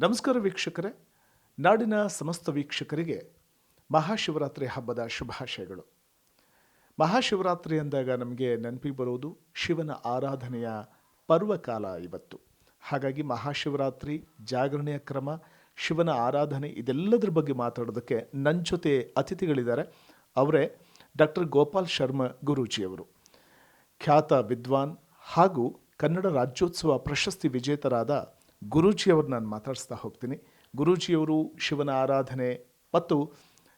ನಮಸ್ಕಾರ ವೀಕ್ಷಕರೇ, ನಾಡಿನ ಸಮಸ್ತ ವೀಕ್ಷಕರಿಗೆ ಮಹಾಶಿವರಾತ್ರಿ ಹಬ್ಬದ ಶುಭಾಶಯಗಳು. ಮಹಾಶಿವರಾತ್ರಿ ಅಂದಾಗ ನಮಗೆ ನೆನಪಿಗೆ ಬರೋದು ಶಿವನ ಆರಾಧನೆಯ ಪರ್ವಕಾಲ ಇವತ್ತು. ಹಾಗಾಗಿ ಮಹಾಶಿವರಾತ್ರಿ, ಜಾಗರಣೆಯ ಕ್ರಮ, ಶಿವನ ಆರಾಧನೆ ಇದೆಲ್ಲದರ ಬಗ್ಗೆ ಮಾತಾಡೋದಕ್ಕೆ ನನ್ನ ಜೊತೆ ಅತಿಥಿಗಳಿದ್ದಾರೆ. ಅವರೇ ಡಾಕ್ಟರ್ ಗೋಪಾಲ್ ಶರ್ಮಾ ಗುರೂಜಿಯವರು, ಖ್ಯಾತ ವಿದ್ವಾನ್ ಹಾಗೂ ಕನ್ನಡ ರಾಜ್ಯೋತ್ಸವ ಪ್ರಶಸ್ತಿ ವಿಜೇತರಾದ ಗುರೂಜಿಯವರು ನಾನು ಮಾತಾಡಿಸ್ತಾ ಹೋಗ್ತೀನಿ. ಗುರೂಜಿಯವರು ಶಿವನ ಆರಾಧನೆ ಮತ್ತು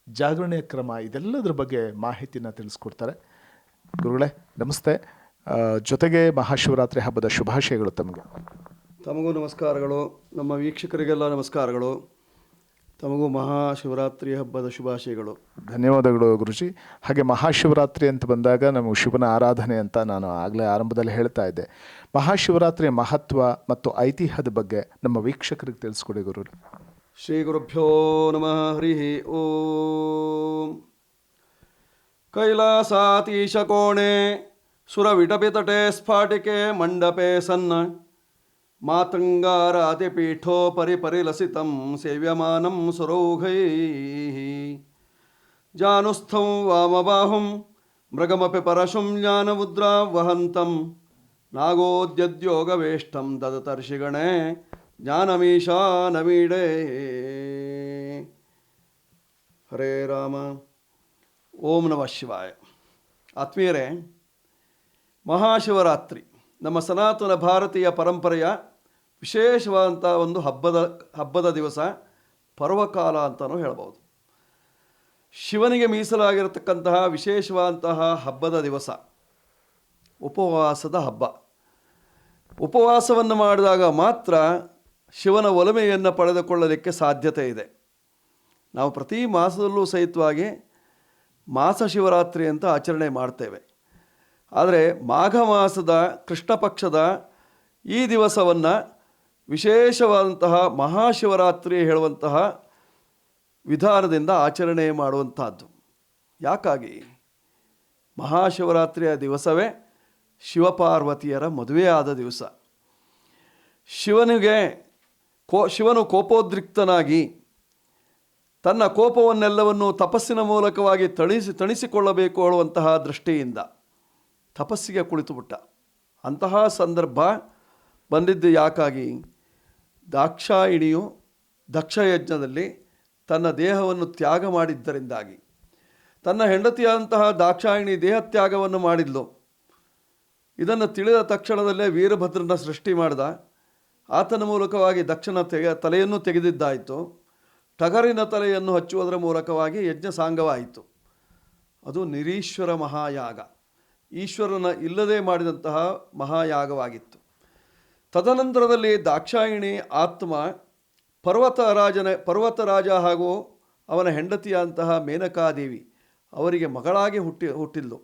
ಜಾಗರಣೆಯ ಕ್ರಮ ಇದೆಲ್ಲದರ ಬಗ್ಗೆ ಮಾಹಿತಿನ ತಿಳಿಸ್ಕೊಡ್ತಾರೆ. ಗುರುಗಳೇ ನಮಸ್ತೆ. ಜೊತೆಗೆ ಮಹಾಶಿವರಾತ್ರಿ ಹಬ್ಬದ ಶುಭಾಶಯಗಳು ತಮಗೆ. ತಮಗೂ ನಮಸ್ಕಾರಗಳು. ನಮ್ಮ ವೀಕ್ಷಕರಿಗೆಲ್ಲ ನಮಸ್ಕಾರಗಳು. ತಮಗೂ ಮಹಾಶಿವರಾತ್ರಿ ಹಬ್ಬದ ಶುಭಾಶಯಗಳು. ಧನ್ಯವಾದಗಳು ಗುರುಜಿ. ಹಾಗೆ ಮಹಾಶಿವರಾತ್ರಿ ಅಂತ ಬಂದಾಗ ನಮಗೆ ಶಿವನ ಆರಾಧನೆ ಅಂತ ನಾನು ಆಗಲೇ ಆರಂಭದಲ್ಲಿ ಹೇಳ್ತಾ ಇದ್ದೆ. ಮಹಾಶಿವರಾತ್ರಿಯ ಮಹತ್ವ ಮತ್ತು ಐತಿಹ್ಯದ ಬಗ್ಗೆ ನಮ್ಮ ವೀಕ್ಷಕರಿಗೆ ತಿಳಿಸ್ಕೊಡಿ ಗುರು. ಶ್ರೀ ಗುರುಭ್ಯೋ ನಮಃ. ಹರಿ ಓಂ. ಕೈಲಾಸಾತೀಶ ಕೋಣೆ ಸುರವಿಟಪಿತಟೆ ಸ್ಫಾಟಿಕೆ ಮಂಡಪೆ ಸನ್ನ ಮಾತಂಗಾರಾತಿಪೀಠೋಪರಿ ಪರಿಲಸಿತಂ ಸೇವ್ಯಮಾನಂ ಸುರೌಘೈಃ ಜಾನುಸ್ಥಂ ವಾಮಬಾಹುಂ ಮೃಗಮಪಿ ಪರಶುಂ ಜ್ಞಾನಮುದ್ರಾ ವಹಂತಂ ನಾಗೋದ್ಯದ್ಯೋಗವೇಷ್ಟಂ ದದತರ್ಷಿಗಣೆ ಜ್ಞಾನಮೀಶಾನಮೀಡೇ. ಹರೇ ರಾಮ. ಓಂ ನಮಃ ಶಿವಾಯ. ಆತ್ಮೀಯರೇ, ಮಹಾಶಿವರಾತ್ರಿ ನಮ್ಮ ಸನಾತನ ಭಾರತೀಯ ಪರಂಪರೆಯ ವಿಶೇಷವಾದಂಥ ಒಂದು ಹಬ್ಬದ ದಿವಸ, ಪರ್ವಕಾಲ ಅಂತಲೂ ಹೇಳ್ಬೋದು. ಶಿವನಿಗೆ ಮೀಸಲಾಗಿರತಕ್ಕಂತಹ ವಿಶೇಷವಾದಂತಹ ಹಬ್ಬದ ದಿವಸ, ಉಪವಾಸದ ಹಬ್ಬ. ಉಪವಾಸವನ್ನು ಮಾಡಿದಾಗ ಮಾತ್ರ ಶಿವನ ಒಲಮೆಯನ್ನು ಪಡೆದುಕೊಳ್ಳಲಿಕ್ಕೆ ಸಾಧ್ಯತೆ ಇದೆ. ನಾವು ಪ್ರತಿ ಮಾಸದಲ್ಲೂ ಸಹಿತವಾಗಿ ಮಾಸ ಶಿವರಾತ್ರಿ ಅಂತ ಆಚರಣೆ ಮಾಡ್ತೇವೆ. ಆದರೆ ಮಾಘ ಮಾಸದ ಕೃಷ್ಣ ಪಕ್ಷದ ಈ ದಿವಸವನ್ನು ವಿಶೇಷವಾದಂತಹ ಮಹಾಶಿವರಾತ್ರಿ ಹೇಳುವಂತಹ ವಿಧಾನದಿಂದ ಆಚರಣೆ ಮಾಡುವಂತಹದ್ದು. ಯಾಕಾಗಿ? ಮಹಾಶಿವರಾತ್ರಿಯ ದಿವಸವೇ ಶಿವಪಾರ್ವತಿಯರ ಮದುವೆಯಾದ ದಿವಸ. ಶಿವನು ಕೋಪೋದ್ರಿಕ್ತನಾಗಿ ತನ್ನ ಕೋಪವನ್ನೆಲ್ಲವನ್ನು ತಪಸ್ಸಿನ ಮೂಲಕವಾಗಿ ತಣಿಸಿಕೊಳ್ಳಬೇಕು ಹೇಳುವಂತಹ ದೃಷ್ಟಿಯಿಂದ ತಪಸ್ಸಿಗೆ ಕುಳಿತುಬಿಟ್ಟ. ಅಂತಹ ಸಂದರ್ಭ ಬಂದಿದ್ದು ಯಾಕಾಗಿ? ದಾಕ್ಷಾಯಿಣಿಯು ದಕ್ಷಯಜ್ಞದಲ್ಲಿ ತನ್ನ ದೇಹವನ್ನು ತ್ಯಾಗ ಮಾಡಿದ್ದರಿಂದಾಗಿ. ತನ್ನ ಹೆಂಡತಿಯಾದಂತಹ ದಾಕ್ಷಾಯಿಣಿ ದೇಹತ್ಯಾಗವನ್ನು ಮಾಡಿದ್ಲು. ಇದನ್ನು ತಿಳಿದ ತಕ್ಷಣದಲ್ಲೇ ವೀರಭದ್ರನ ಸೃಷ್ಟಿ ಮಾಡಿದ. ಆತನ ಮೂಲಕವಾಗಿ ದಕ್ಷನ ತಲೆಯನ್ನು ತೆಗೆದಿದ್ದಾಯಿತು. ಟಗರಿನ ತಲೆಯನ್ನು ಹಚ್ಚುವುದರ ಮೂಲಕವಾಗಿ ಯಜ್ಞ ಸಾಂಗವಾಯಿತು. ಅದು ನಿರೀಶ್ವರ ಮಹಾಯಾಗ, ಈಶ್ವರನ ಇಲ್ಲದೆ ಮಾಡಿದಂತಹ ಮಹಾಯಾಗವಾಗಿತ್ತು. ತದನಂತರದಲ್ಲಿ ದಾಕ್ಷಾಯಿಣಿ ಆತ್ಮ ಪರ್ವತರಾಜ ಹಾಗೂ ಅವನ ಹೆಂಡತಿಯಾದಂತಹ ಮೇನಕಾದೇವಿ ಅವರಿಗೆ ಮಗಳಾಗಿ ಹುಟ್ಟಿದ್ಲು.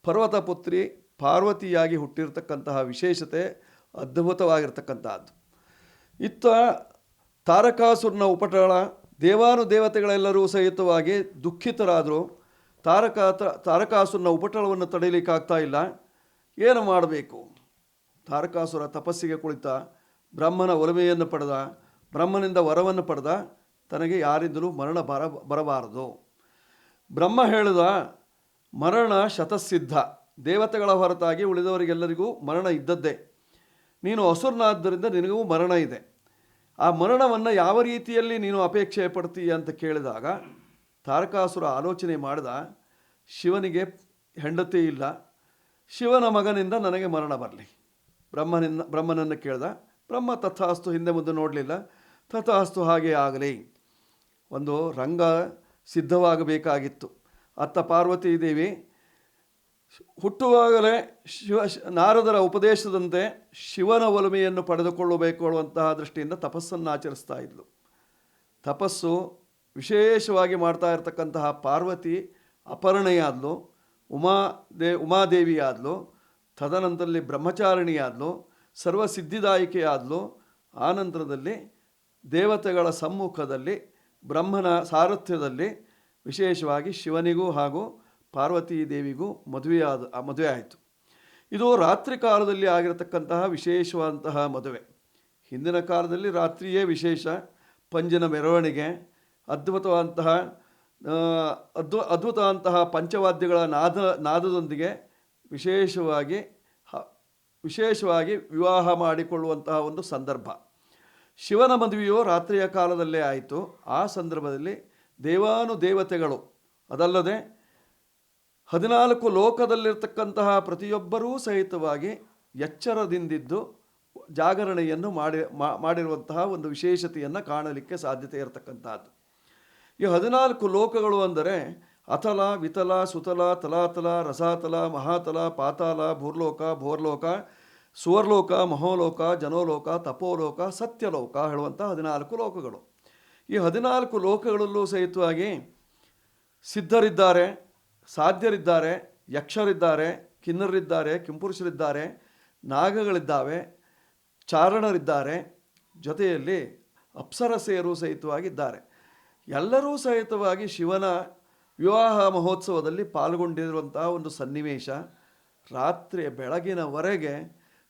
ಪರ್ವತ ಪುತ್ರಿ ಪಾರ್ವತಿಯಾಗಿ ಹುಟ್ಟಿರ್ತಕ್ಕಂತಹ ವಿಶೇಷತೆ ಅದ್ಭುತವಾಗಿರ್ತಕ್ಕಂತಹದ್ದು. ಇತ್ತ ತಾರಕಾಸುರನ ಉಪಟಳ, ದೇವಾನುದೇವತೆಗಳೆಲ್ಲರೂ ಸಹಿತವಾಗಿ ದುಃಖಿತರಾದರು. ತಾರಕಾಸುರನ ಉಪಟಳವನ್ನು ತಡೆಯಲಿಕ್ಕಾಗ್ತಾ ಇಲ್ಲ. ಏನು ಮಾಡಬೇಕು? ತಾರಕಾಸುರ ತಪಸ್ಸಿಗೆ ಕುಳಿತ, ಬ್ರಹ್ಮನ ಒಲಮೆಯನ್ನು ಪಡೆದ, ಬ್ರಹ್ಮನಿಂದ ವರವನ್ನು ಪಡೆದ. ತನಗೆ ಯಾರಿಂದಲೂ ಮರಣ ಬರಬಾರದು. ಬ್ರಹ್ಮ ಹೇಳಿದ, ಮರಣ ಶತಸಿದ್ಧ, ದೇವತೆಗಳ ಹೊರತಾಗಿ ಉಳಿದವರಿಗೆಲ್ಲರಿಗೂ ಮರಣ ಇದ್ದದ್ದೇ. ನೀನು ಅಸುರನಾದ್ದರಿಂದ ನಿನಗೂ ಮರಣ ಇದೆ. ಆ ಮರಣವನ್ನು ಯಾವ ರೀತಿಯಲ್ಲಿ ನೀನು ಅಪೇಕ್ಷೆ ಪಡ್ತೀಯ ಅಂತ ಕೇಳಿದಾಗ ತಾರಕಾಸುರ ಆಲೋಚನೆ ಮಾಡಿದ, ಶಿವನಿಗೆ ಹೆಂಡತಿ ಇಲ್ಲ, ಶಿವನ ಮಗನಿಂದ ನನಗೆ ಮರಣ ಬರಲಿ. ಬ್ರಹ್ಮನನ್ನು ಕೇಳ್ದ. ಬ್ರಹ್ಮ ತಥಾಸ್ತು, ಹಿಂದೆ ಮುಂದೆ ನೋಡಲಿಲ್ಲ. ತಥಾಸ್ತು, ಹಾಗೇ ಆಗಲಿ. ಒಂದು ರಂಗ ಸಿದ್ಧವಾಗಬೇಕಾಗಿತ್ತು. ಅತ್ತ ಪಾರ್ವತೀ ದೇವಿ ಹುಟ್ಟುವಾಗಲೇ ನಾರದರ ಉಪದೇಶದಂತೆ ಶಿವನ ಒಲಮೆಯನ್ನು ಪಡೆದುಕೊಳ್ಳಬೇಕು ಅನ್ನುವಂತಹ ದೃಷ್ಟಿಯಿಂದ ತಪಸ್ಸನ್ನು ಆಚರಿಸ್ತಾ ಇದ್ಲು. ತಪಸ್ಸು ವಿಶೇಷವಾಗಿ ಮಾಡ್ತಾ ಇರತಕ್ಕಂತಹ ಪಾರ್ವತಿ ಅಪರ್ಣೆಯಾದಲು, ಉಮಾದೇವಿಯಾದಲು. ತದನಂತರದಲ್ಲಿ ಬ್ರಹ್ಮಚಾರಿಣಿಯಾದಲು, ಸರ್ವಸಿದ್ಧಿದಾಯಿಕೆಯಾದಲು. ಆನಂತರದಲ್ಲಿ ದೇವತೆಗಳ ಸಮ್ಮುಖದಲ್ಲಿ ಬ್ರಹ್ಮನ ಸಾರಥ್ಯದಲ್ಲಿ ವಿಶೇಷವಾಗಿ ಶಿವನಿಗೂ ಹಾಗೂ ಪಾರ್ವತೀ ದೇವಿಗೂ ಮದುವೆ ಆಯಿತು. ಇದು ರಾತ್ರಿ ಕಾಲದಲ್ಲಿ ಆಗಿರತಕ್ಕಂತಹ ವಿಶೇಷವಾದಂತಹ ಮದುವೆ. ಹಿಂದಿನ ಕಾಲದಲ್ಲಿ ರಾತ್ರಿಯೇ ವಿಶೇಷ. ಪಂಜಿನ ಮೆರವಣಿಗೆ, ಅದ್ಭುತವಂತಹ ಅದ್ಭುತವಂತಹ ಪಂಚವಾದ್ಯಗಳ ನಾದದೊಂದಿಗೆ ವಿಶೇಷವಾಗಿ ವಿವಾಹ ಮಾಡಿಕೊಳ್ಳುವಂತಹ ಒಂದು ಸಂದರ್ಭ. ಶಿವನ ಮದುವೆಯು ರಾತ್ರಿಯ ಕಾಲದಲ್ಲೇ ಆಯಿತು. ಆ ಸಂದರ್ಭದಲ್ಲಿ ದೇವಾನುದೇವತೆಗಳು ಅದಲ್ಲದೆ 14 ಲೋಕದಲ್ಲಿರ್ತಕ್ಕಂತಹ ಪ್ರತಿಯೊಬ್ಬರೂ ಸಹಿತವಾಗಿ ಎಚ್ಚರದಿಂದಿದ್ದು ಜಾಗರಣೆಯನ್ನು ಮಾಡಿರುವಂತಹ ಒಂದು ವಿಶೇಷತೆಯನ್ನು ಕಾಣಲಿಕ್ಕೆ ಸಾಧ್ಯತೆ ಇರತಕ್ಕಂಥದ್ದು. ಈ 14 ಲೋಕಗಳು ಅಂದರೆ ಅತಲ, ವಿತಲ, ಸುತಲ, ತಲಾತಲ, ರಸಾತಲ, ಮಹಾತಲ, ಪಾತಾಲ, ಭೂರ್ಲೋಕ, ಭೋರ್ಲೋಕ, ಸುವರ್ಲೋಕ, ಮಹೋಲೋಕ, ಜನೋಲೋಕ, ತಪೋಲೋಕ, ಸತ್ಯಲೋಕ ಹೇಳುವಂಥ 14 ಲೋಕಗಳು. ಈ 14 ಲೋಕಗಳಲ್ಲೂ ಸಹಿತವಾಗಿ ಸಿದ್ಧರಿದ್ದಾರೆ, ಸಾಧ್ಯರಿದ್ದಾರೆ, ಯಕ್ಷರಿದ್ದಾರೆ, ಕಿನ್ನರಿದ್ದಾರೆ, ಕಿಂಪುರುಷರಿದ್ದಾರೆ, ನಾಗಗಳಿದ್ದಾವೆ, ಚಾರಣರಿದ್ದಾರೆ, ಜೊತೆಯಲ್ಲಿ ಅಪ್ಸರಸೆಯರು ಸಹಿತವಾಗಿದ್ದಾರೆ. ಎಲ್ಲರೂ ಸಹಿತವಾಗಿ ಶಿವನ ವಿವಾಹ ಮಹೋತ್ಸವದಲ್ಲಿ ಪಾಲ್ಗೊಂಡಿರುವಂತಹ ಒಂದು ಸನ್ನಿವೇಶ. ರಾತ್ರಿಯ ಬೆಳಗಿನವರೆಗೆ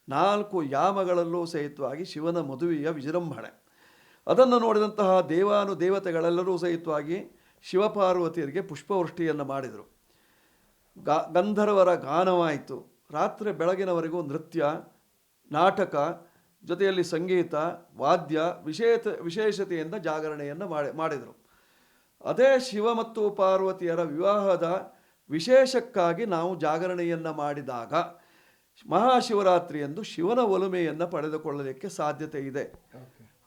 4 ಯಾಮಗಳಲ್ಲೂ ಸಹಿತವಾಗಿ ಶಿವನ ಮದುವೆಯ ವಿಜೃಂಭಣೆ. ಅದನ್ನು ನೋಡಿದಂತಹ ದೇವಾನುದೇವತೆಗಳೆಲ್ಲರೂ ಸಹಿತವಾಗಿ ಶಿವಪಾರ್ವತಿಯರಿಗೆ ಪುಷ್ಪವೃಷ್ಟಿಯನ್ನು ಮಾಡಿದರು. ಗಂಧರ್ವರ ಗಾನವಾಯಿತು. ರಾತ್ರಿ ಬೆಳಗಿನವರೆಗೂ ನೃತ್ಯ, ನಾಟಕ, ಜೊತೆಯಲ್ಲಿ ಸಂಗೀತ, ವಾದ್ಯ, ವಿಶೇಷತೆಯಿಂದ ಜಾಗರಣೆಯನ್ನು ಮಾಡಿದರು. ಅದೇ ಶಿವ ಮತ್ತು ಪಾರ್ವತಿಯರ ವಿವಾಹದ ವಿಶೇಷಕ್ಕಾಗಿ ನಾವು ಜಾಗರಣೆಯನ್ನು ಮಾಡಿದಾಗ ಮಹಾಶಿವರಾತ್ರಿಯಂದು ಶಿವನ ಒಲುಮೆಯನ್ನು ಪಡೆದುಕೊಳ್ಳಲಿಕ್ಕೆ ಸಾಧ್ಯತೆ ಇದೆ.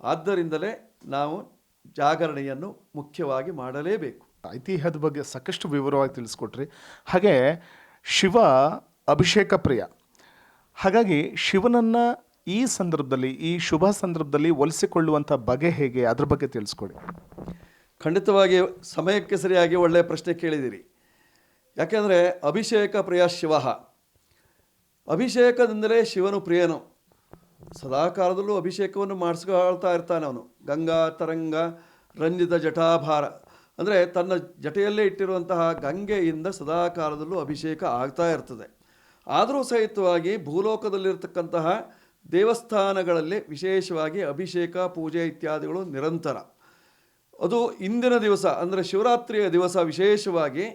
ಆದ್ದರಿಂದಲೇ ನಾವು ಜಾಗರಣೆಯನ್ನು ಮುಖ್ಯವಾಗಿ ಮಾಡಲೇಬೇಕು. ಐತಿಹ್ಯದ ಬಗ್ಗೆ ಸಾಕಷ್ಟು ವಿವರವಾಗಿ ತಿಳಿಸ್ಕೊಟ್ರಿ. ಹಾಗೆ ಶಿವ ಅಭಿಷೇಕ ಪ್ರಿಯ. ಹಾಗಾಗಿ ಶಿವನನ್ನು ಈ ಸಂದರ್ಭದಲ್ಲಿ, ಈ ಶುಭ ಸಂದರ್ಭದಲ್ಲಿ ಒಲಿಸಿಕೊಳ್ಳುವಂಥ ಬಗೆ ಹೇಗೆ, ಅದ್ರ ಬಗ್ಗೆ ತಿಳಿಸ್ಕೊಡಿ. ಖಂಡಿತವಾಗಿ ಸಮಯಕ್ಕೆ ಸರಿಯಾಗಿ ಒಳ್ಳೆಯ ಪ್ರಶ್ನೆ ಕೇಳಿದಿರಿ. ಯಾಕೆಂದರೆ ಅಭಿಷೇಕ ಪ್ರಿಯ ಶಿವ, ಅಭಿಷೇಕದಿಂದಲೇ ಶಿವನು ಪ್ರಿಯನು. ಸದಾಕಾಲದಲ್ಲೂ ಅಭಿಷೇಕವನ್ನು ಮಾಡಿಸ್ಕೊಳ್ತಾ ಇರ್ತಾನೆ ಅವನು. ಗಂಗಾ ತರಂಗ ರಂಜಿತ ಜಟಾಭಾರ ಅಂದರೆ ತನ್ನ ಜಟೆಯಲ್ಲೇ ಇಟ್ಟಿರುವಂತಹ ಗಂಗೆಯಿಂದ ಸದಾಕಾಲದಲ್ಲೂ ಅಭಿಷೇಕ ಆಗ್ತಾ ಇರ್ತದೆ. ಆದರೂ ಸಹಿತವಾಗಿ ಭೂಲೋಕದಲ್ಲಿರ್ತಕ್ಕಂತಹ ದೇವಸ್ಥಾನಗಳಲ್ಲಿ ವಿಶೇಷವಾಗಿ ಅಭಿಷೇಕ, ಪೂಜೆ ಇತ್ಯಾದಿಗಳು ನಿರಂತರ. ಅದು ಇಂದಿನ ದಿವಸ ಅಂದರೆ ಶಿವರಾತ್ರಿಯ ದಿವಸ ವಿಶೇಷವಾಗಿ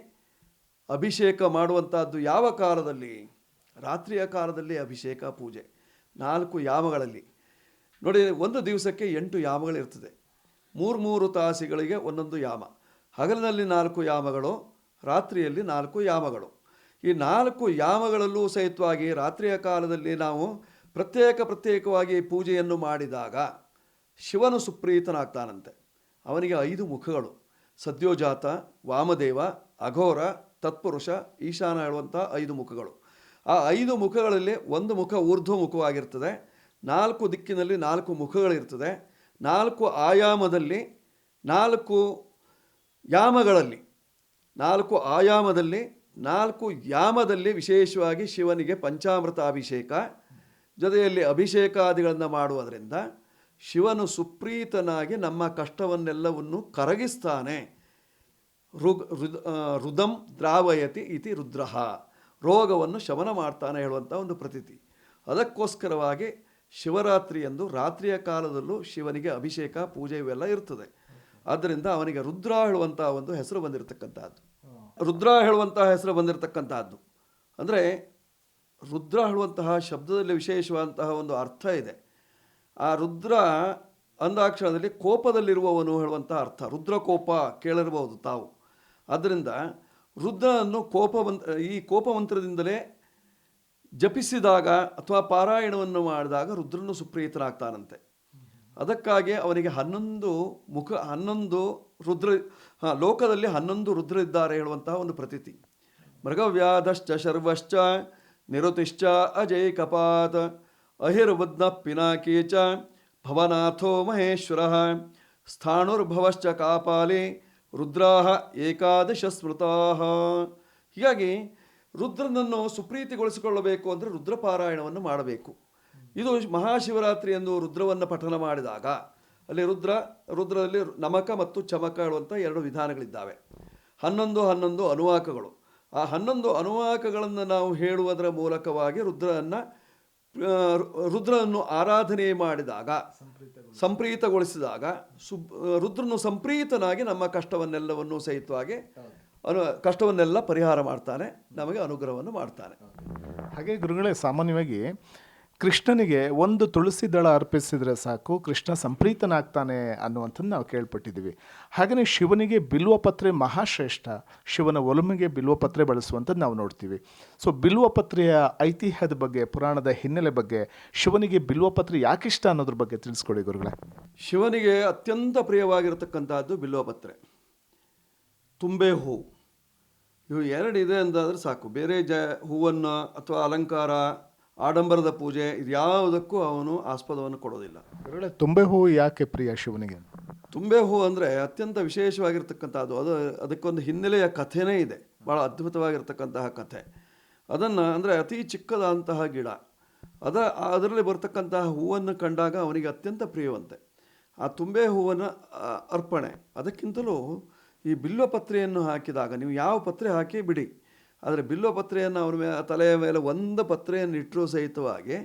ಅಭಿಷೇಕ ಮಾಡುವಂಥದ್ದು ಯಾವ ಕಾಲದಲ್ಲಿ? ರಾತ್ರಿಯ ಕಾಲದಲ್ಲಿ ಅಭಿಷೇಕ ಪೂಜೆ 4 ಯಾಮಗಳಲ್ಲಿ. ನೋಡಿ, ಒಂದು ದಿವಸಕ್ಕೆ 8 ಯಾಮಗಳಿರ್ತದೆ. 3 ತಾಸುಗಳಿಗೆ ಒಂದೊಂದು ಯಾಮ. ಹಗಲಿನಲ್ಲಿ 4 ಯಾಮಗಳು, ರಾತ್ರಿಯಲ್ಲಿ 4 ಯಾಮಗಳು. ಈ 4 ಯಾಮಗಳಲ್ಲೂ ಸಹಿತವಾಗಿ ರಾತ್ರಿಯ ಕಾಲದಲ್ಲಿ ನಾವು ಪ್ರತ್ಯೇಕವಾಗಿ ಪೂಜೆಯನ್ನು ಮಾಡಿದಾಗ ಶಿವನು ಸುಪ್ರೀತನಾಗ್ತಾನಂತೆ. ಅವನಿಗೆ 5 ಮುಖಗಳು: ಸದ್ಯೋಜಾತ, ವಾಮದೇವ, ಅಘೋರ, ತತ್ಪುರುಷ, ಈಶಾನ ಹೇಳುವಂಥ 5 ಮುಖಗಳು. ಆ 5 ಮುಖಗಳಲ್ಲಿ ಒಂದು ಮುಖ ಊರ್ಧ್ವ ಮುಖವಾಗಿರ್ತದೆ. 4 ದಿಕ್ಕಿನಲ್ಲಿ 4 ಮುಖಗಳಿರ್ತದೆ. 4 ಆಯಾಮದಲ್ಲಿ 4 ಯಾಮಗಳಲ್ಲಿ 4 ಆಯಾಮದಲ್ಲಿ 4 ಯಾಮದಲ್ಲಿ ವಿಶೇಷವಾಗಿ ಶಿವನಿಗೆ ಪಂಚಾಮೃತ ಅಭಿಷೇಕ, ಜೊತೆಯಲ್ಲಿ ಅಭಿಷೇಕಾದಿಗಳನ್ನು ಮಾಡುವುದರಿಂದ ಶಿವನು ಸುಪ್ರೀತನಾಗಿ ನಮ್ಮ ಕಷ್ಟವನ್ನೆಲ್ಲವನ್ನು ಕರಗಿಸ್ತಾನೆ. ರುದಂ ದ್ರಾವಯತಿ ಇತಿ ರುದ್ರಃ, ರೋಗವನ್ನು ಶಮನ ಮಾಡ್ತಾನೆ ಹೇಳುವಂಥ ಒಂದು ಪ್ರತೀತಿ. ಅದಕ್ಕೋಸ್ಕರವಾಗಿ ಶಿವರಾತ್ರಿಯಂದು ರಾತ್ರಿಯ ಕಾಲದಲ್ಲೂ ಶಿವನಿಗೆ ಅಭಿಷೇಕ, ಪೂಜೆ ಇವೆಲ್ಲ ಇರ್ತದೆ. ಆದ್ದರಿಂದ ಅವನಿಗೆ ರುದ್ರ ಹೇಳುವಂಥ ಒಂದು ಹೆಸರು ಬಂದಿರತಕ್ಕಂಥದ್ದು. ರುದ್ರ ಹೇಳುವಂತಹ ಹೆಸರು ಬಂದಿರತಕ್ಕಂಥದ್ದು ಅಂದರೆ ರುದ್ರ ಹೇಳುವಂತಹ ಶಬ್ದದಲ್ಲಿ ವಿಶೇಷವಾದಂತಹ ಒಂದು ಅರ್ಥ ಇದೆ. ಆ ರುದ್ರ ಅಂದಾಕ್ಷರದಲ್ಲಿ ಕೋಪದಲ್ಲಿರುವವನು ಹೇಳುವಂಥ ಅರ್ಥ. ರುದ್ರ ಕೋಪ ಕೇಳಿರಬಹುದು ತಾವು. ಆದ್ದರಿಂದ ರುದ್ರನನ್ನು ಈ ಕೋಪಮಂತ್ರದಿಂದಲೇ ಜಪಿಸಿದಾಗ ಅಥವಾ ಪಾರಾಯಣವನ್ನು ಮಾಡಿದಾಗ ರುದ್ರನು ಸುಪ್ರೀತನಾಗ್ತಾನಂತೆ. ಅದಕ್ಕಾಗಿ ಅವನಿಗೆ 11 ರುದ್ರ, ಲೋಕದಲ್ಲಿ 11 ರುದ್ರ ಇದ್ದಾರೆ ಹೇಳುವಂತಹ ಒಂದು ಪ್ರತೀತಿ. ಮೃಗವ್ಯಾಧಶ್ಚ ಶರ್ವಶ್ಚ ನಿರುತಿಶ್ಚ ಅಜಯ್ ಕಪಾತ್ ಅಹಿರ್ಬುದ್ಧ ಪಿನಾಕಿ ಚ ಭವನಾಥೋ ಮಹೇಶ್ವರ ಸ್ಥಾಣುರ್ಭವಶ್ಚ ಕಾಪಾಲಿ ರುದ್ರಾಹ ಏಕಾದಶ ಸ್ಮೃತಾಃ. ಹೀಗಾಗಿ ರುದ್ರನನ್ನು ಸುಪ್ರೀತಿಗೊಳಿಸಿಕೊಳ್ಳಬೇಕು ಅಂದರೆ ರುದ್ರಪಾರಾಯಣವನ್ನು ಮಾಡಬೇಕು. ಇದು ಮಹಾಶಿವರಾತ್ರಿ ಎಂದು ರುದ್ರವನ್ನು ಪಠನ ಮಾಡಿದಾಗ ಅಲ್ಲಿ ರುದ್ರದಲ್ಲಿ ನಮಕ ಮತ್ತು ಚಮಕ ಹೇಳುವಂಥ 2 ವಿಧಾನಗಳಿದ್ದಾವೆ. 11 ಅನುವಾಕಗಳು. ಆ 11 ಅನುವಾಕಗಳನ್ನು ನಾವು ಹೇಳುವುದರ ಮೂಲಕವಾಗಿ ರುದ್ರನನ್ನು ರುದ್ರನನ್ನು ಆರಾಧನೆ ಮಾಡಿದಾಗ, ಸಂಪ್ರೀತಗೊಳಿಸಿದಾಗ ರುದ್ರನು ಸಂಪ್ರೀತನಾಗಿ ನಮ್ಮ ಕಷ್ಟವನ್ನೆಲ್ಲವನ್ನು ಸಹಿತವಾಗಿ ಕಷ್ಟವನ್ನೆಲ್ಲ ಪರಿಹಾರ ಮಾಡ್ತಾನೆ, ನಮಗೆ ಅನುಗ್ರಹವನ್ನು ಮಾಡ್ತಾನೆ. ಹಾಗೆ ಗುರುಗಳೇ, ಸಾಮಾನ್ಯವಾಗಿ ಕೃಷ್ಣನಿಗೆ ಒಂದು ತುಳಸಿ ದಳ ಅರ್ಪಿಸಿದರೆ ಸಾಕು, ಕೃಷ್ಣ ಸಂಪ್ರೀತನಾಗ್ತಾನೆ ಅನ್ನುವಂಥದ್ದು ನಾವು ಕೇಳ್ಪಟ್ಟಿದ್ದೀವಿ. ಹಾಗೆಯೇ ಶಿವನಿಗೆ ಬಿಲ್ವಪತ್ರೆ ಮಹಾಶ್ರೇಷ್ಠ, ಶಿವನ ಒಲುಮೆಗೆ ಬಿಲ್ವಪತ್ರೆ ಬಳಸುವಂಥದ್ದು ನಾವು ನೋಡ್ತೀವಿ. ಸೊ ಬಿಲ್ವಪತ್ರೆಯ ಐತಿಹ್ಯದ ಬಗ್ಗೆ, ಪುರಾಣದ ಹಿನ್ನೆಲೆ ಬಗ್ಗೆ, ಶಿವನಿಗೆ ಬಿಲ್ವಪತ್ರೆ ಯಾಕಿಷ್ಟ ಅನ್ನೋದ್ರ ಬಗ್ಗೆ ತಿಳಿಸ್ಕೊಡಿ ಗುರುಗಳೇ. ಶಿವನಿಗೆ ಅತ್ಯಂತ ಪ್ರಿಯವಾಗಿರತಕ್ಕಂಥದ್ದು ಬಿಲ್ವಪತ್ರೆ, ತುಂಬೆ ಹೂವು. ಇವು ಎರಡಿದೆ ಅಂತಂದರೆ ಸಾಕು. ಬೇರೆ ಹೂವನ್ನು ಅಥವಾ ಅಲಂಕಾರ, ಆಡಂಬರದ ಪೂಜೆ ಇದ್ಯಾವುದಕ್ಕೂ ಅವನು ಆಸ್ಪದವನ್ನು ಕೊಡೋದಿಲ್ಲ. ತುಂಬೆ ಹೂವು ಯಾಕೆ ಪ್ರಿಯ ಶಿವನಿಗೆ? ತುಂಬೆ ಹೂವು ಅಂದರೆ ಅತ್ಯಂತ ವಿಶೇಷವಾಗಿರ್ತಕ್ಕಂಥದ್ದು. ಅದಕ್ಕೊಂದು ಹಿನ್ನೆಲೆಯ ಕಥೆನೇ ಇದೆ, ಭಾಳ ಅದ್ಭುತವಾಗಿರ್ತಕ್ಕಂತಹ ಕಥೆ. ಅದನ್ನು ಅಂದರೆ ಅತಿ ಚಿಕ್ಕದಂತಹ ಗಿಡ, ಅದರಲ್ಲಿ ಬರ್ತಕ್ಕಂತಹ ಹೂವನ್ನು ಕಂಡಾಗ ಅವನಿಗೆ ಅತ್ಯಂತ ಪ್ರಿಯವಂತೆ. ಆ ತುಂಬೆ ಹೂವನ್ನು ಅರ್ಪಣೆ, ಅದಕ್ಕಿಂತಲೂ ಈ ಬಿಲ್ವಪತ್ರೆಯನ್ನು ಹಾಕಿದಾಗ, ನೀವು ಯಾವ ಪತ್ರೆ ಹಾಕಿ ಬಿಡಿ, ಆದರೆ ಬಿಲ್ವಪತ್ರೆಯನ್ನು ಅವನ ತಲೆಯ ಮೇಲೆ ಒಂದು ಪತ್ರೆಯನ್ನು ಇಟ್ಟರೂ ಸಹಿತವಾಗಿ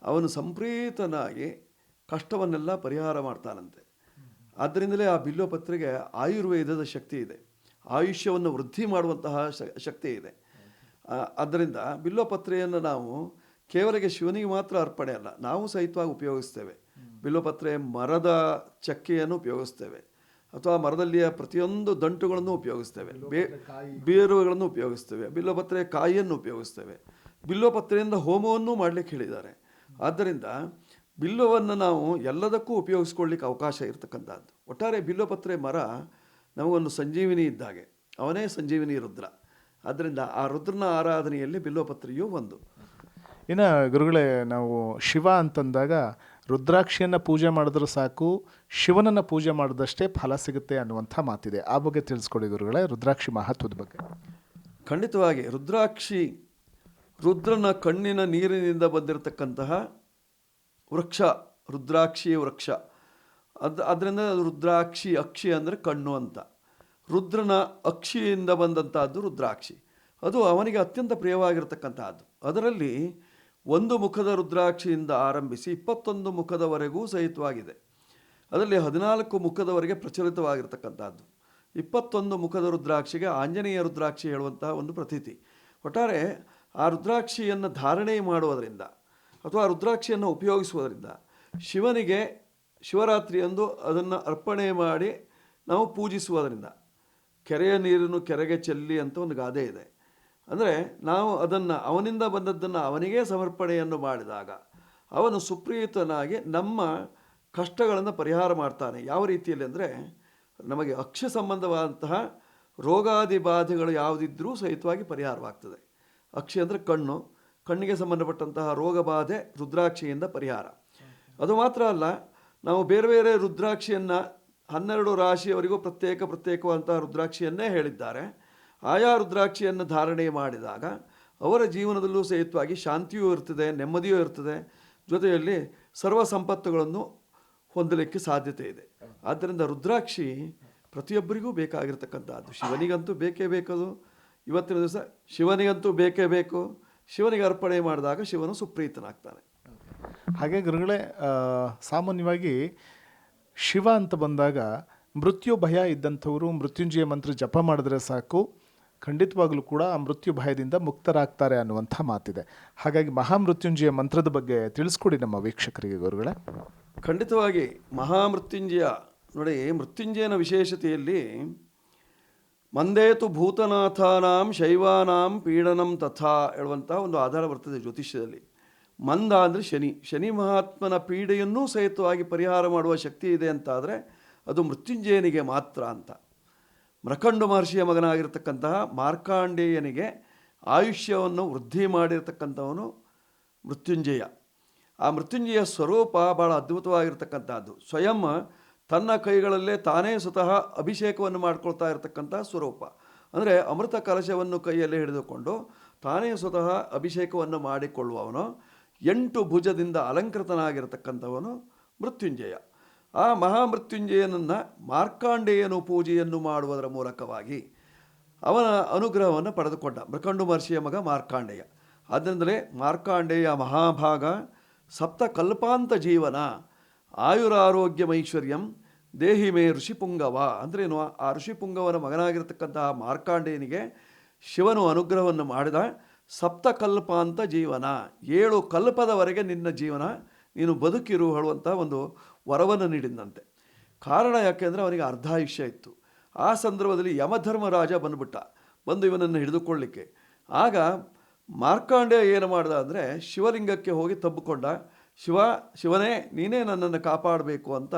ಅವನು ಸಂಪ್ರೀತನಾಗಿ ಕಷ್ಟವನ್ನೆಲ್ಲ ಪರಿಹಾರ ಮಾಡ್ತಾನಂತೆ. ಆದ್ದರಿಂದಲೇ ಆ ಬಿಲ್ವಪತ್ರೆಗೆ ಆಯುರ್ವೇದದ ಶಕ್ತಿ ಇದೆ, ಆಯುಷ್ಯವನ್ನು ವೃದ್ಧಿ ಮಾಡುವಂತಹ ಶಕ್ತಿ ಇದೆ. ಆದ್ದರಿಂದ ಬಿಲ್ವಪತ್ರೆಯನ್ನು ನಾವು ಕೇವಲ ಶಿವನಿಗೆ ಮಾತ್ರ ಅರ್ಪಣೆ ಅಲ್ಲ, ನಾವು ಸಹಿತವಾಗಿ ಉಪಯೋಗಿಸ್ತೇವೆ. ಬಿಲ್ವಪತ್ರೆ ಮರದ ಚಕ್ಕೆಯನ್ನು ಉಪಯೋಗಿಸ್ತೇವೆ, ಅಥವಾ ಮರದಲ್ಲಿಯ ಪ್ರತಿಯೊಂದು ದಂಟುಗಳನ್ನು ಉಪಯೋಗಿಸ್ತೇವೆ, ಬೇರುಗಳನ್ನು ಉಪಯೋಗಿಸ್ತೇವೆ, ಬಿಲ್ವಪತ್ರೆ ಕಾಯಿಯನ್ನು ಉಪಯೋಗಿಸ್ತೇವೆ. ಬಿಲ್ವಪತ್ರೆಯಿಂದ ಹೋಮವನ್ನು ಮಾಡಲಿಕ್ಕೆ ಹೇಳಿದ್ದಾರೆ. ಆದ್ದರಿಂದ ಬಿಲ್ವವನ್ನು ನಾವು ಎಲ್ಲದಕ್ಕೂ ಉಪಯೋಗಿಸ್ಕೊಳ್ಳಿಕ್ಕೆ ಅವಕಾಶ ಇರತಕ್ಕಂಥದ್ದು. ಒಟ್ಟಾರೆ ಬಿಲ್ವಪತ್ರೆ ಮರ ನಮಗೊಂದು ಸಂಜೀವಿನಿ ಇದ್ದಾಗೆ, ಅವನೇ ಸಂಜೀವಿನಿ ರುದ್ರ. ಆದ್ದರಿಂದ ಆ ರುದ್ರನ ಆರಾಧನೆಯಲ್ಲಿ ಬಿಲ್ವಪತ್ರೆಯೂ ಒಂದು. ಇನ್ನು ಗುರುಗಳೇ, ನಾವು ಶಿವ ಅಂತಂದಾಗ ರುದ್ರಾಕ್ಷಿಯನ್ನು ಪೂಜೆ ಮಾಡಿದ್ರೂ ಸಾಕು, ಶಿವನನ್ನು ಪೂಜೆ ಮಾಡಿದಷ್ಟೇ ಫಲ ಸಿಗುತ್ತೆ ಅನ್ನುವಂಥ ಮಾತಿದೆ. ಆ ಬಗ್ಗೆ ತಿಳಿಸ್ಕೊಡಿ ಗುರುಗಳೇ, ರುದ್ರಾಕ್ಷಿ ಮಹತ್ವದ ಬಗ್ಗೆ. ಖಂಡಿತವಾಗಿ ರುದ್ರಾಕ್ಷಿ ರುದ್ರನ ಕಣ್ಣಿನ ನೀರಿನಿಂದ ಬಂದಿರತಕ್ಕಂತಹ ವೃಕ್ಷ, ರುದ್ರಾಕ್ಷಿ ವೃಕ್ಷ. ಅದರಿಂದ ರುದ್ರಾಕ್ಷಿ, ಅಕ್ಷಿ ಅಂದರೆ ಕಣ್ಣು ಅಂತ. ರುದ್ರನ ಅಕ್ಷಿಯಿಂದ ಬಂದಂತಹದ್ದು ರುದ್ರಾಕ್ಷಿ. ಅದು ಅವನಿಗೆ ಅತ್ಯಂತ ಪ್ರಿಯವಾಗಿರ್ತಕ್ಕಂತಹದ್ದು. ಅದರಲ್ಲಿ ಒಂದು ಮುಖದ ರುದ್ರಾಕ್ಷಿಯಿಂದ ಆರಂಭಿಸಿ 21 ಮುಖದವರೆಗೂ ಸಹಿತವಾಗಿದೆ. ಅದರಲ್ಲಿ 14 ಮುಖದವರೆಗೆ ಪ್ರಚಲಿತವಾಗಿರ್ತಕ್ಕಂಥದ್ದು. 21 ಮುಖದ ರುದ್ರಾಕ್ಷಿಗೆ ಆಂಜನೇಯ ರುದ್ರಾಕ್ಷಿ ಹೇಳುವಂತಹ ಒಂದು ಪ್ರತೀತಿ. ಒಟ್ಟಾರೆ ಆ ರುದ್ರಾಕ್ಷಿಯನ್ನು ಧಾರಣೆ ಮಾಡುವುದರಿಂದ ಅಥವಾ ರುದ್ರಾಕ್ಷಿಯನ್ನು ಉಪಯೋಗಿಸುವುದರಿಂದ ಶಿವನಿಗೆ ಶಿವರಾತ್ರಿಯಂದು ಅದನ್ನು ಅರ್ಪಣೆ ಮಾಡಿ ನಾವು ಪೂಜಿಸುವುದರಿಂದ, ಕೆರೆಯ ನೀರನ್ನು ಕೆರೆಗೆ ಚೆಲ್ಲಿ ಅಂತ ಒಂದು ಗಾದೆ ಇದೆ. ಅಂದರೆ ನಾವು ಅದನ್ನು ಅವನಿಂದ ಬಂದದ್ದನ್ನು ಅವನಿಗೇ ಸಮರ್ಪಣೆಯನ್ನು ಮಾಡಿದಾಗ ಅವನು ಸುಪ್ರೀತನಾಗಿ ನಮ್ಮ ಕಷ್ಟಗಳನ್ನು ಪರಿಹಾರ ಮಾಡ್ತಾನೆ. ಯಾವ ರೀತಿಯಲ್ಲಿ ಅಂದರೆ, ನಮಗೆ ಅಕ್ಷ ಸಂಬಂಧವಾದಂತಹ ರೋಗಾದಿ ಬಾಧೆಗಳು ಯಾವುದಿದ್ರೂ ಸಹಿತವಾಗಿ ಪರಿಹಾರವಾಗ್ತದೆ. ಅಕ್ಷಿ ಅಂದರೆ ಕಣ್ಣು, ಕಣ್ಣಿಗೆ ಸಂಬಂಧಪಟ್ಟಂತಹ ರೋಗ ಬಾಧೆ ರುದ್ರಾಕ್ಷಿಯಿಂದ ಪರಿಹಾರ. ಅದು ಮಾತ್ರ ಅಲ್ಲ, ನಾವು ಬೇರೆ ಬೇರೆ ರುದ್ರಾಕ್ಷಿಯನ್ನು 12 ರಾಶಿಯವರೆಗೂ ಪ್ರತ್ಯೇಕವಾದಂತಹ ರುದ್ರಾಕ್ಷಿಯನ್ನೇ ಹೇಳಿದ್ದಾರೆ. ಆಯಾ ರುದ್ರಾಕ್ಷಿಯನ್ನು ಧಾರಣೆ ಮಾಡಿದಾಗ ಅವರ ಜೀವನದಲ್ಲೂ ಸಹಿತವಾಗಿ ಶಾಂತಿಯೂ ಇರ್ತದೆ, ನೆಮ್ಮದಿಯೂ ಇರ್ತದೆ, ಜೊತೆಯಲ್ಲಿ ಸರ್ವ ಸಂಪತ್ತುಗಳನ್ನು ಹೊಂದಲಿಕ್ಕೆ ಸಾಧ್ಯತೆ ಇದೆ. ಆದ್ದರಿಂದ ರುದ್ರಾಕ್ಷಿ ಪ್ರತಿಯೊಬ್ಬರಿಗೂ ಬೇಕಾಗಿರ್ತಕ್ಕಂಥದ್ದು. ಶಿವನಿಗಂತೂ ಬೇಕೇ ಬೇಕದು. ಇವತ್ತಿನ ದಿವಸ ಶಿವನಿಗಂತೂ ಬೇಕೇ ಬೇಕು. ಶಿವನಿಗೆ ಅರ್ಪಣೆ ಮಾಡಿದಾಗ ಶಿವನು ಸುಪ್ರೀತನಾಗ್ತಾನೆ. ಹಾಗೆ ಗುರುಗಳೇ, ಸಾಮಾನ್ಯವಾಗಿ ಶಿವ ಅಂತ ಬಂದಾಗ ಮೃತ್ಯು ಭಯ ಇದ್ದಂಥವರು ಮೃತ್ಯುಂಜಯ ಮಂತ್ರ ಜಪ ಮಾಡಿದ್ರೆ ಸಾಕು, ಖಂಡಿತವಾಗ್ಲೂ ಕೂಡ ಆ ಮೃತ್ಯು ಭಯದಿಂದ ಮುಕ್ತರಾಗ್ತಾರೆ ಅನ್ನುವಂಥ ಮಾತಿದೆ. ಹಾಗಾಗಿ ಮಹಾಮೃತ್ಯುಂಜಯ ಮಂತ್ರದ ಬಗ್ಗೆ ತಿಳಿಸ್ಕೊಡಿ ನಮ್ಮ ವೀಕ್ಷಕರಿಗೆ ಗುರುಗಳೇ. ಖಂಡಿತವಾಗಿ ಮಹಾಮೃತ್ಯುಂಜಯ ನೋಡಿ, ಮೃತ್ಯುಂಜಯನ ವಿಶೇಷತೆಯಲ್ಲಿ ಮಂದೇತು ಭೂತನಾಥಾನಾಂ ಶೈವಾನಾಂ ಪೀಡನಂ ತಥಾ ಹೇಳುವಂತಹ ಒಂದು ಆಧಾರ ಬರ್ತದೆ ಜ್ಯೋತಿಷ್ಯದಲ್ಲಿ. ಮಂದ ಅಂದರೆ ಶನಿ, ಶನಿ ಮಹಾತ್ಮನ ಪೀಡೆಯನ್ನೂ ಸಹಿತವಾಗಿ ಪರಿಹಾರ ಮಾಡುವ ಶಕ್ತಿ ಇದೆ ಅಂತಾದರೆ ಅದು ಮೃತ್ಯುಂಜಯನಿಗೆ ಮಾತ್ರ ಅಂತ. ಮೃಕಂಡು ಮಹರ್ಷಿಯ ಮಗನಾಗಿರ್ತಕ್ಕಂತಹ ಮಾರ್ಕಾಂಡೇಯನಿಗೆ ಆಯುಷ್ಯವನ್ನು ವೃದ್ಧಿ ಮಾಡಿರ್ತಕ್ಕಂಥವನು ಮೃತ್ಯುಂಜಯ. ಆ ಮೃತ್ಯುಂಜಯ ಸ್ವರೂಪ ಭಾಳ ಅದ್ಭುತವಾಗಿರ್ತಕ್ಕಂಥದ್ದು. ಸ್ವಯಂ ತನ್ನ ಕೈಗಳಲ್ಲೇ ತಾನೇ ಸ್ವತಃ ಅಭಿಷೇಕವನ್ನು ಮಾಡ್ಕೊಳ್ತಾ ಇರತಕ್ಕಂಥ ಸ್ವರೂಪ. ಅಂದರೆ ಅಮೃತ ಕಲಶವನ್ನು ಕೈಯಲ್ಲಿ ಹಿಡಿದುಕೊಂಡು ತಾನೇ ಸ್ವತಃ ಅಭಿಷೇಕವನ್ನು ಮಾಡಿಕೊಳ್ಳುವವನು, 8 ಭುಜದಿಂದ ಅಲಂಕೃತನಾಗಿರ್ತಕ್ಕಂಥವನು ಮೃತ್ಯುಂಜಯ. ಆ ಮಹಾಮೃತ್ಯುಂಜಯನನ್ನು ಮಾರ್ಕಾಂಡೇಯನು ಪೂಜೆಯನ್ನು ಮಾಡುವುದರ ಮೂಲಕವಾಗಿ ಅವನ ಅನುಗ್ರಹವನ್ನು ಪಡೆದುಕೊಂಡ ಮೃಕಂಡು ಮಹರ್ಷಿಯ ಮಗ ಮಾರ್ಕಾಂಡೇಯ. ಆದ್ದರಿಂದಲೇ ಮಾರ್ಕಾಂಡೇಯ ಮಹಾಭಾಗ ಸಪ್ತ ಕಲ್ಪಾಂತ ಜೀವನ ಆಯುರಾರೋಗ್ಯಮೈಶ್ವರ್ಯಂ ದೇಹಿ ಮೇ ಋಷಿಪುಂಗವ ಅಂದ್ರೇನು, ಆ ಋಷಿಪುಂಗವನ ಮಗನಾಗಿರ್ತಕ್ಕಂತಹ ಮಾರ್ಕಾಂಡೇಯನಿಗೆ ಶಿವನು ಅನುಗ್ರಹವನ್ನು ಮಾಡಿದ ಸಪ್ತಕಲ್ಪಾಂತ ಜೀವನ, 7 ಕಲ್ಪದವರೆಗೆ ನಿನ್ನ ಜೀವನ ನೀನು ಬದುಕಿರು ಹೇಳುವಂಥ ಒಂದು ವರವನ್ನು ನೀಡಿದಂತೆ. ಕಾರಣ ಯಾಕೆಂದರೆ ಅವನಿಗೆ ಅರ್ಧಾಯುಷ್ಯ ಇತ್ತು. ಆ ಸಂದರ್ಭದಲ್ಲಿ ಯಮಧರ್ಮರಾಜ ಬಂದು ಇವನನ್ನು ಹಿಡಿದುಕೊಳ್ಳಿಕ್ಕೆ. ಆಗ ಮಾರ್ಕಾಂಡೇಯ ಏನು ಮಾಡ್ದ ಅಂದರೆ ಶಿವಲಿಂಗಕ್ಕೆ ಹೋಗಿ ತಬ್ಬಿಕೊಂಡ. ಶಿವನೇ ನೀನೇ ನನ್ನನ್ನು ಕಾಪಾಡಬೇಕು ಅಂತ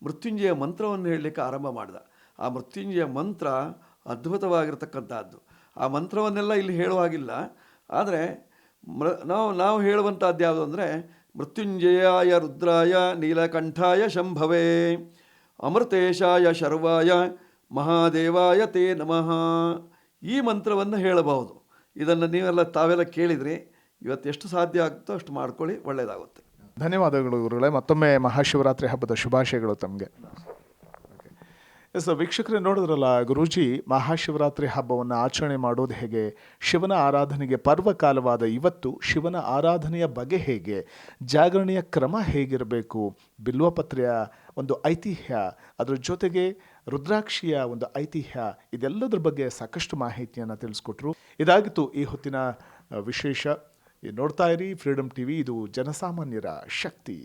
ಮೃತ್ಯುಂಜಯ ಮಂತ್ರವನ್ನು ಹೇಳಲಿಕ್ಕೆ ಆರಂಭ ಮಾಡಿದ. ಆ ಮೃತ್ಯುಂಜಯ ಮಂತ್ರ ಅದ್ಭುತವಾಗಿರ್ತಕ್ಕಂಥದ್ದು. ಆ ಮಂತ್ರವನ್ನೆಲ್ಲ ಇಲ್ಲಿ ಹೇಳುವಾಗಿಲ್ಲ, ಆದರೆ ನಾವು ಹೇಳುವಂಥದ್ದು ಯಾವುದು ಅಂದರೆ ಮೃತ್ಯುಂಜಯಾಯ ರುದ್ರಾಯ ನೀಲಕಂಠಾಯ ಶಂಭವೇ ಅಮೃತೇಶಾಯ ಶರ್ವಾಯ ಮಹಾದೇವಾಯ ತೇ ನಮಃ. ಈ ಮಂತ್ರವನ್ನು ಹೇಳಬಹುದು. ಇದನ್ನು ತಾವೆಲ್ಲ ಕೇಳಿದ್ರಿ. ಇವತ್ತು ಎಷ್ಟು ಸಾಧ್ಯ ಆಗುತ್ತೋ ಅಷ್ಟು ಮಾಡ್ಕೊಳ್ಳಿ, ಒಳ್ಳೆಯದಾಗುತ್ತೆ. ಧನ್ಯವಾದಗಳು ಗುರುಗಳೇ. ಮತ್ತೊಮ್ಮೆ ಮಹಾಶಿವರಾತ್ರಿ ಹಬ್ಬದ ಶುಭಾಶಯಗಳು ತಮಗೆ. ಎಸ್ ವೀಕ್ಷಕರೇ, ನೋಡಿದ್ರಲ್ಲ ಗುರೂಜಿ ಮಹಾಶಿವರಾತ್ರಿ ಹಬ್ಬವನ್ನು ಆಚರಣೆ ಮಾಡೋದು ಹೇಗೆ, ಶಿವನ ಆರಾಧನೆಗೆ ಪರ್ವಕಾಲವಾದ ಇವತ್ತು ಶಿವನ ಆರಾಧನೆಯ ಬಗೆ ಹೇಗೆ, ಜಾಗರಣೆಯ ಕ್ರಮ ಹೇಗಿರಬೇಕು, ಬಿಲ್ವಪತ್ರೆಯ ಒಂದು ಐತಿಹ್ಯ, ಅದರ ಜೊತೆಗೆ ರುದ್ರಾಕ್ಷಿಯ ಒಂದು ಐತಿಹ್ಯ, ಇದೆಲ್ಲದರ ಬಗ್ಗೆ ಸಾಕಷ್ಟು ಮಾಹಿತಿಯನ್ನು ತಿಳಿಸ್ಕೊಟ್ರು. ಇದಾಗಿತ್ತು ಈ ಹೊತ್ತಿನ ವಿಶೇಷ. ನೋಡ್ತಾ ಇರಿ ಫ್ರೀಡಮ್ ಟಿವಿ, ಇದು ಜನಸಾಮಾನ್ಯರ ಶಕ್ತಿ.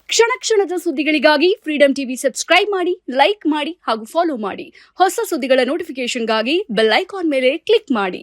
ಕ್ಷಣ ಕ್ಷಣದ ಸುದ್ದಿಗಳಿಗಾಗಿ ಫ್ರೀಡಮ್ ಟಿವಿ ಸಬ್ಸ್ಕ್ರೈಬ್ ಮಾಡಿ, ಲೈಕ್ ಮಾಡಿ ಹಾಗೂ ಫಾಲೋ ಮಾಡಿ. ಹೊಸ ಸುದ್ದಿಗಳ ನೋಟಿಫಿಕೇಶನ್ಗಾಗಿ ಬೆಲ್ ಐಕಾನ್ ಮೇಲೆ ಕ್ಲಿಕ್ ಮಾಡಿ.